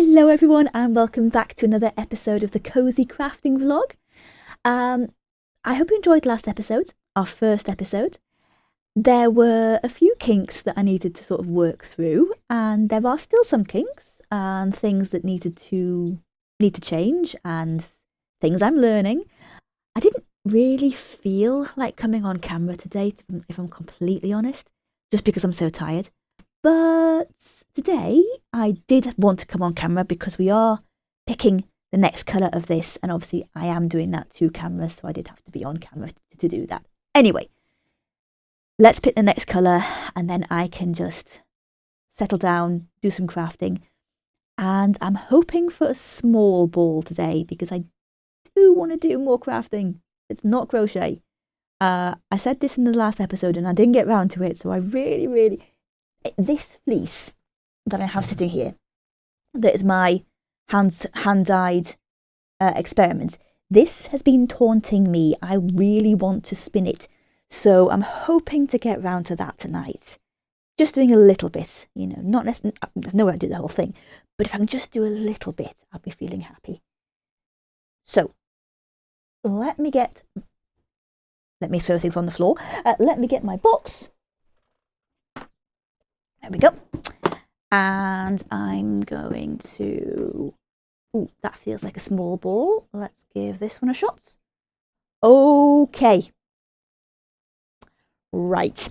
Hello everyone and welcome back to another episode of the Cozy Crafting Vlog. I hope you enjoyed last episode, our first episode. There were a few kinks that I needed to sort of work through, and there are still some kinks and things that need to change and things I'm learning. I didn't really feel like coming on camera today, if I'm completely honest, just because I'm so tired. But today I did want to come on camera because we are picking the next colour of this, and obviously I am doing that to camera, so I did have to be on camera to do that. Anyway, let's pick the next colour and then I can just settle down, do some crafting. And I'm hoping for a small ball today because I do want to do more crafting. It's not crochet. I said this in the last episode and I didn't get round to it, so I really... This fleece that I have sitting here, that is my hand-dyed experiment. This has been taunting me. I really want to spin it, so I'm hoping to get round to that tonight. Just doing a little bit, you know, not necessarily. There's no way I'd do the whole thing, but if I can just do a little bit, I'll be feeling happy. So let me throw things on the floor. Let me get my box. There we go. And I'm going to... Ooh, that feels like a small ball. Let's give this one a shot. Okay. Right.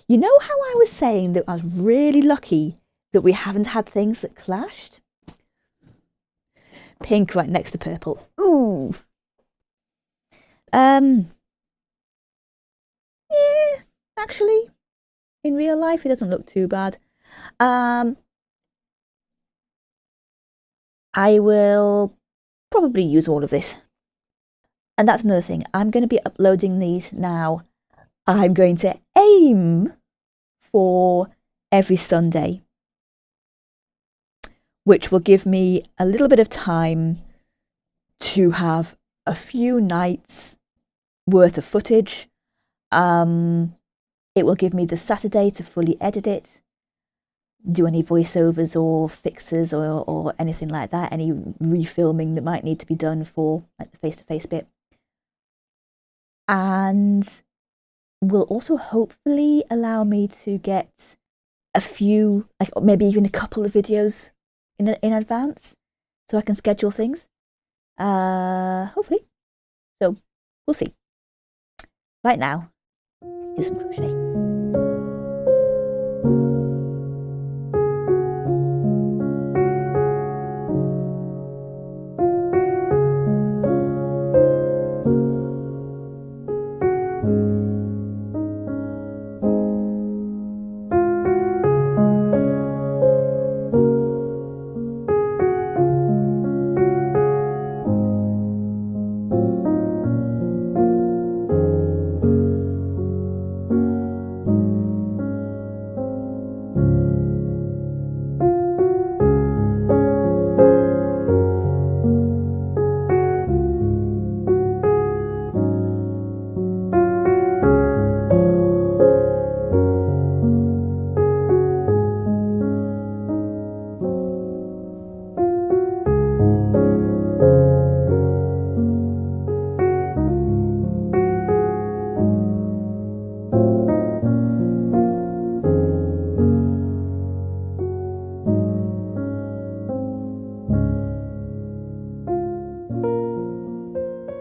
You know how I was saying that I was really lucky that we haven't had things that clashed? Pink right next to purple. Ooh. Yeah, actually, in real life, it doesn't look too bad. I will probably use all of this. And that's another thing. I'm going to be uploading these now. I'm going to aim for every Sunday, which will give me a little bit of time to have a few nights worth of footage. It will give me the Saturday to fully edit it, do any voiceovers or fixes or anything like that, any refilming that might need to be done for like the face-to-face bit. And will also hopefully allow me to get a few, like maybe even a couple of videos in advance, so I can schedule things. Hopefully. So we'll see. Right now, let's do some crochet.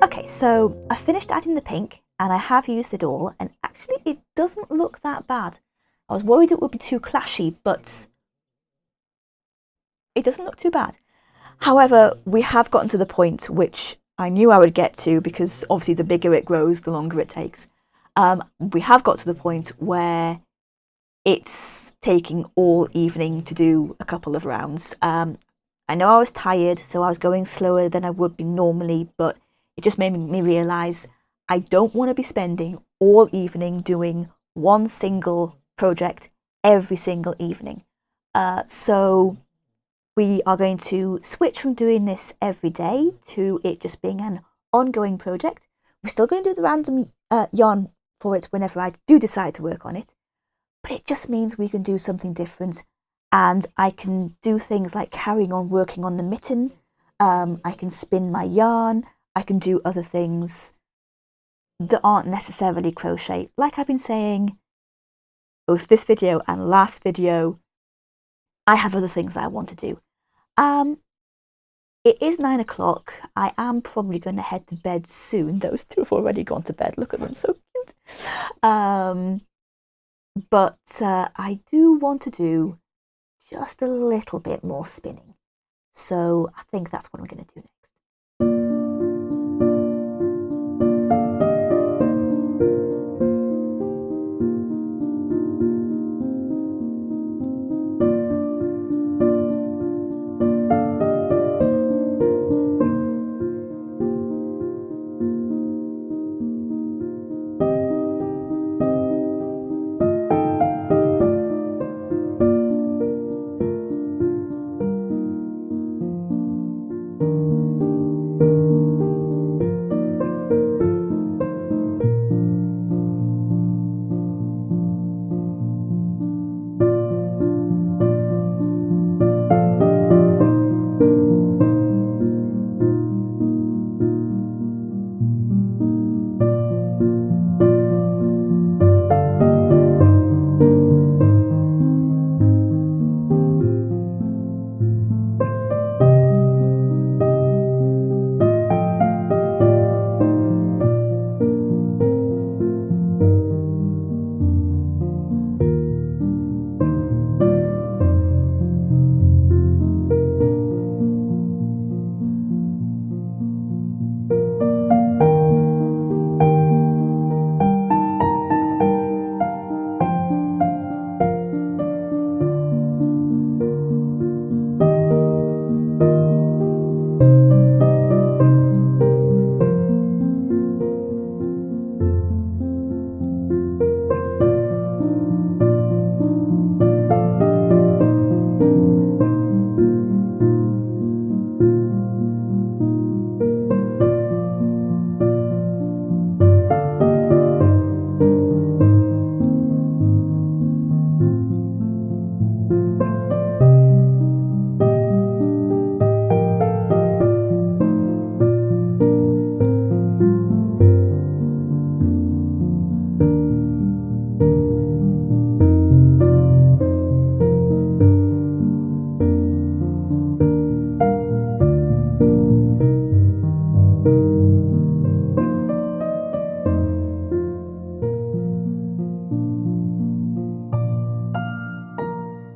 Okay, so I finished adding the pink and I have used it all, and actually it doesn't look that bad. I was worried it would be too clashy, but it doesn't look too bad. However, we have gotten to the point which I knew I would get to, because obviously the bigger it grows, the longer it takes. We have got to the point where it's taking all evening to do a couple of rounds. I know I was tired, so I was going slower than I would be normally, but it just made me realise I don't want to be spending all evening doing one single project every single evening. So we are going to switch from doing this every day to it just being an ongoing project. We're still going to do the random yarn for it whenever I do decide to work on it, but it just means we can do something different and I can do things like carrying on working on the mitten. I can spin my yarn. I can do other things that aren't necessarily crochet. Like I've been saying, both this video and last video, I have other things that I want to do. It is 9 o'clock. I am probably going to head to bed soon. Those two have already gone to bed. Look at them, so cute. But I do want to do just a little bit more spinning. So I think that's what I'm going to do next.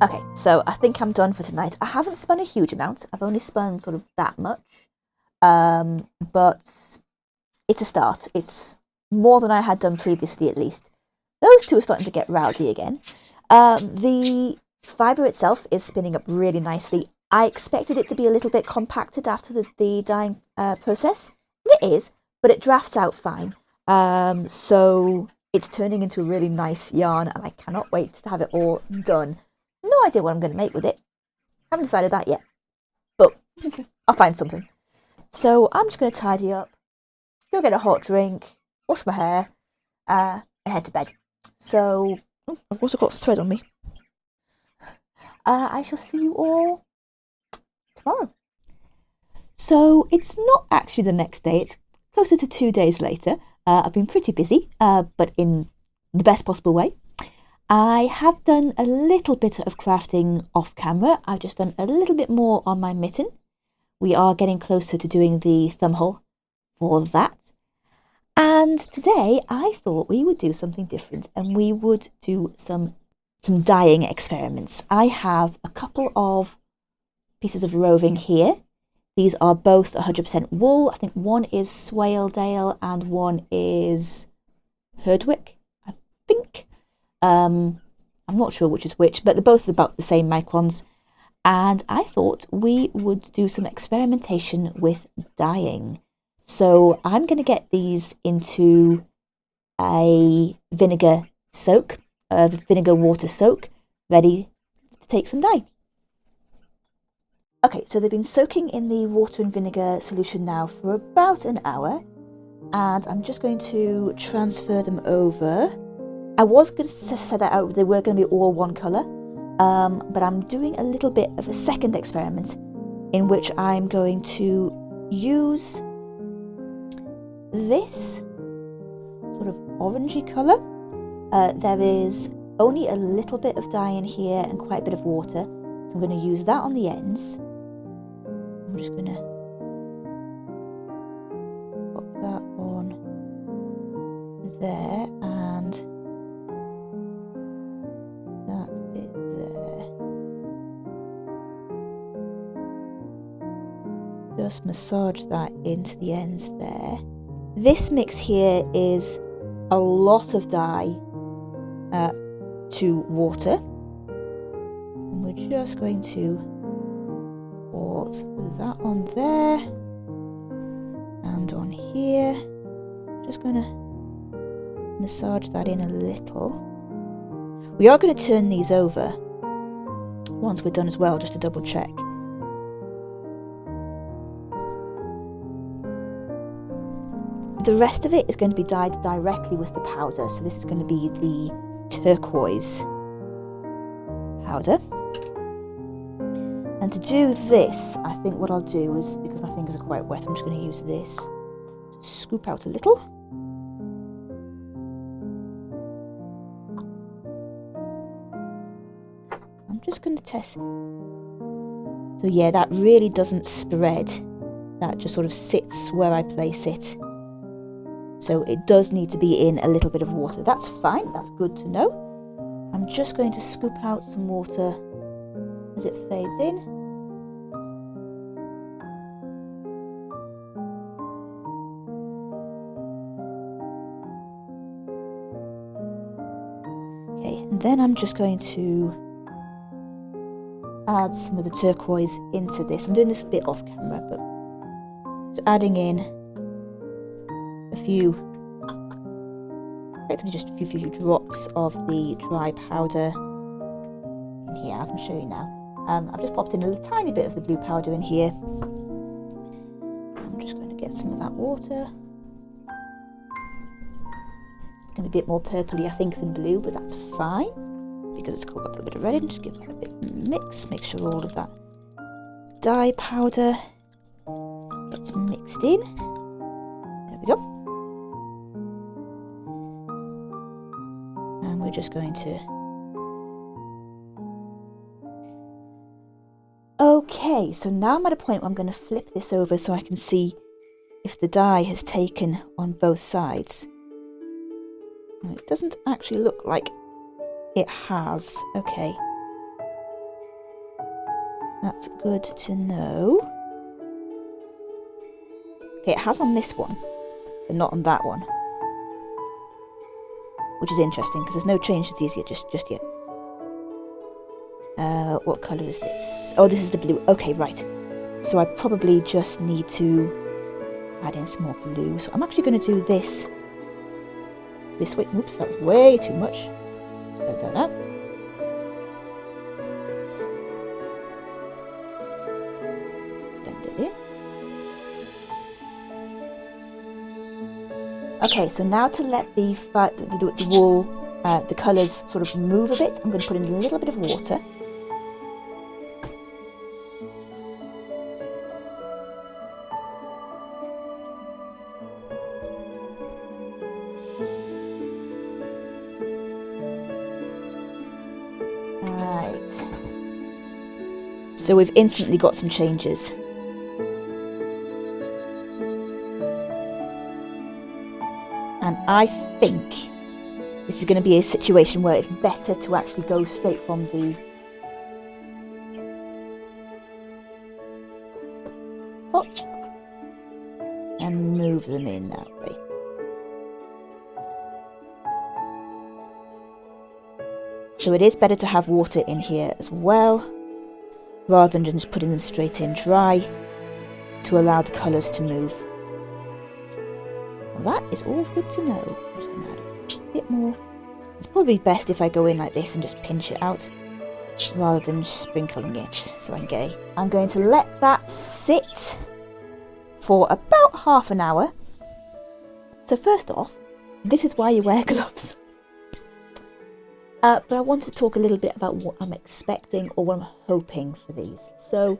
Okay, so I think I'm done for tonight. I haven't spun a huge amount. I've only spun sort of that much. But it's a start. It's more than I had done previously, at least. Those two are starting to get rowdy again. The fibre itself is spinning up really nicely. I expected it to be a little bit compacted after the dyeing process. It is, but it drafts out fine. So it's turning into a really nice yarn, and I cannot wait to have it all done. No idea what I'm going to make with it. Haven't decided that yet, but I'll find something. So I'm just going to tidy up, go get a hot drink, wash my hair, and head to bed. So I've also got thread on me. I shall see you all tomorrow. So it's not actually the next day, it's closer to 2 days later. I've been pretty busy, but in the best possible way. I have done a little bit of crafting off camera. I've just done a little bit more on my mitten. We are getting closer to doing the thumbhole for that. And today I thought we would do something different, and we would do some dyeing experiments. I have a couple of pieces of roving here. These are both 100% wool. I think one is Swaledale and one is Herdwick, I think. I'm not sure which is which, but they're both about the same microns. And I thought we would do some experimentation with dyeing. So I'm going to get these into a vinegar soak, a vinegar water soak, ready to take some dye. Okay, so they've been soaking in the water and vinegar solution now for about an hour, and I'm just going to transfer them over. I was going to set that out, they were going to be all one colour, but I'm doing a little bit of a second experiment in which I'm going to use this sort of orangey colour. There is only a little bit of dye in here and quite a bit of water, so I'm going to use that on the ends. I'm just going to pop that on there and that bit there. Just massage that into the ends there. This mix here is a lot of dye to water, and we're just going to pour that on there and on here. Just going to massage that in a little. We are going to turn these over once we're done as well, just to double check. The rest of it is going to be dyed directly with the powder, so this is going to be the turquoise powder. And to do this, I think what I'll do is, because my fingers are quite wet, I'm just going to use this to scoop out a little. I'm just going to test. So yeah, that really doesn't spread. That just sort of sits where I place it. So it does need to be in a little bit of water. That's fine, that's good to know. I'm just going to scoop out some water as it fades in. Okay, and then I'm just going to add some of the turquoise into this. I'm doing this a bit off camera, but just adding in effectively just a few drops of the dry powder in here. I can show you now. I've just popped in a tiny bit of the blue powder in here. I'm just going to get some of that water. It's going to be a bit more purpley, I think, than blue, but that's fine because it's got a little bit of red in. Just give that a bit of a mix. Make sure all of that dye powder gets mixed in. There we go. We're just going to... Okay, so now I'm at a point where I'm going to flip this over so I can see if the dye has taken on both sides. It doesn't actually look like it has. Okay. That's good to know. Okay, it has on this one, but not on that one. Which is interesting because there's no change to these yet, just yet. What colour is this? Oh, this is the blue. Okay, right. So I probably just need to add in some more blue. So I'm actually going to do this way. Oops, that was way too much. Let's spread that out. Blend it in. Okay, so now to let the wool, the colours sort of move a bit, I'm going to put in a little bit of water. Right. So we've instantly got some changes. And I think this is going to be a situation where it's better to actually go straight from the pot and move them in that way. So it is better to have water in here as well, rather than just putting them straight in dry to allow the colours to move. Well, that is all good to know. I'm just going to add a bit more. It's probably best if I go in like this and just pinch it out rather than sprinkling it so I can get it. I'm going to let that sit for about half an hour. So first off, this is why you wear gloves. But I want to talk a little bit about what I'm expecting or what I'm hoping for these. So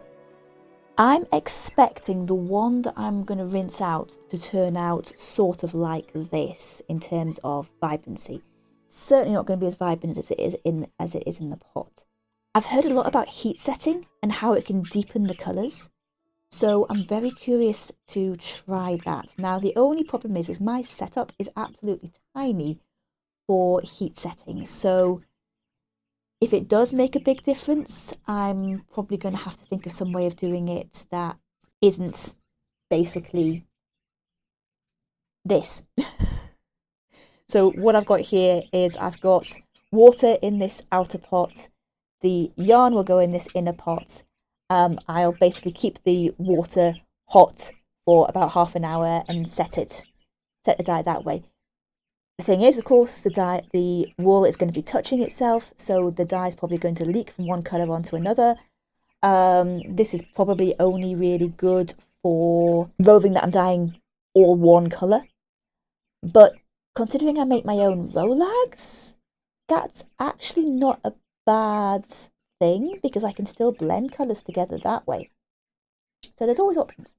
I'm expecting the one that I'm going to rinse out to turn out sort of like this in terms of vibrancy. Certainly not going to be as vibrant as it is in the pot. I've heard a lot about heat setting and how it can deepen the colours. So I'm very curious to try that. Now the only problem is my setup is absolutely tiny for heat setting. So if it does make a big difference, I'm probably going to have to think of some way of doing it that isn't basically this. So what I've got here is I've got water in this outer pot. The yarn will go in this inner pot. I'll basically keep the water hot for about half an hour and set the dye that way. The thing is, of course, the wool is going to be touching itself, so the dye is probably going to leak from one colour onto another. This is probably only really good for roving that I'm dyeing all one colour. But considering I make my own rolags, that's actually not a bad thing because I can still blend colours together that way. So there's always options.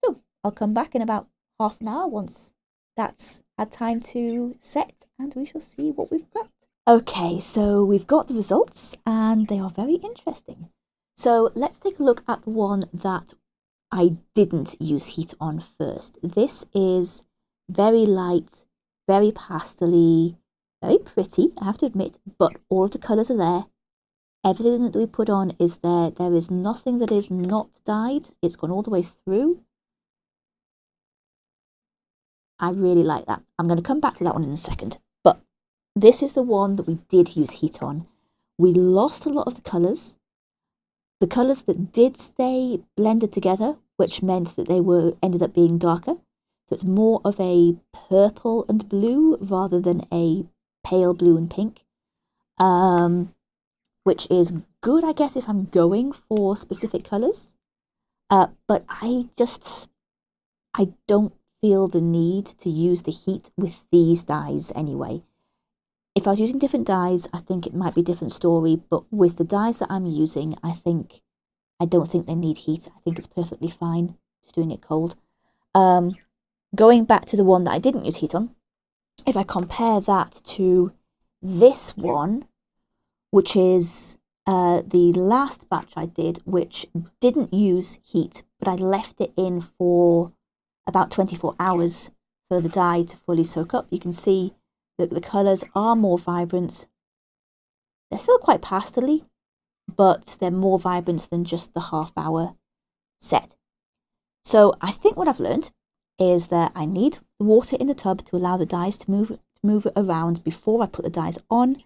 So I'll come back in about half an hour once that's had time to set and we shall see what we've got. Okay, so we've got the results and they are very interesting. So let's take a look at the one that I didn't use heat on first. This is very light, very pastel-y, very pretty, I have to admit, but all of the colours are there. Everything that we put on is there. There is nothing that is not dyed. It's gone all the way through. I really like that. I'm going to come back to that one in a second. But this is the one that we did use heat on. We lost a lot of the colours. The colours that did stay blended together, which meant that they ended up being darker. So it's more of a purple and blue rather than a pale blue and pink. Which is good, I guess, if I'm going for specific colours. But I don't feel the need to use the heat with these dyes anyway. If I was using different dyes, I think it might be a different story, but with the dyes that I'm using, I don't think they need heat. I think it's perfectly fine just doing it cold. Going back to the one that I didn't use heat on, if I compare that to this one, which is the last batch I did, which didn't use heat, but I left it in for about 24 hours for the dye to fully soak up. You can see that the colours are more vibrant. They're still quite pastel-y, but they're more vibrant than just the half-hour set. So I think what I've learned is that I need water in the tub to allow the dyes to move around before I put the dyes on,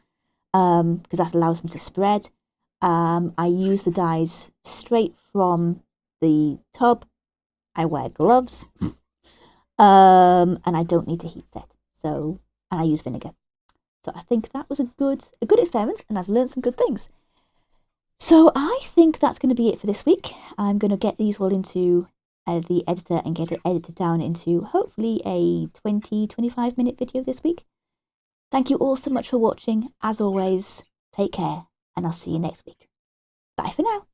because that allows them to spread. I use the dyes straight from the tub. I wear gloves, and I don't need to heat set. So, and I use vinegar. So I think that was a good experiment, and I've learned some good things. So I think that's going to be it for this week. I'm going to get these all into the editor and get it edited down into hopefully a 20-25 minute video this week. Thank you all so much for watching. As always, take care, and I'll see you next week. Bye for now.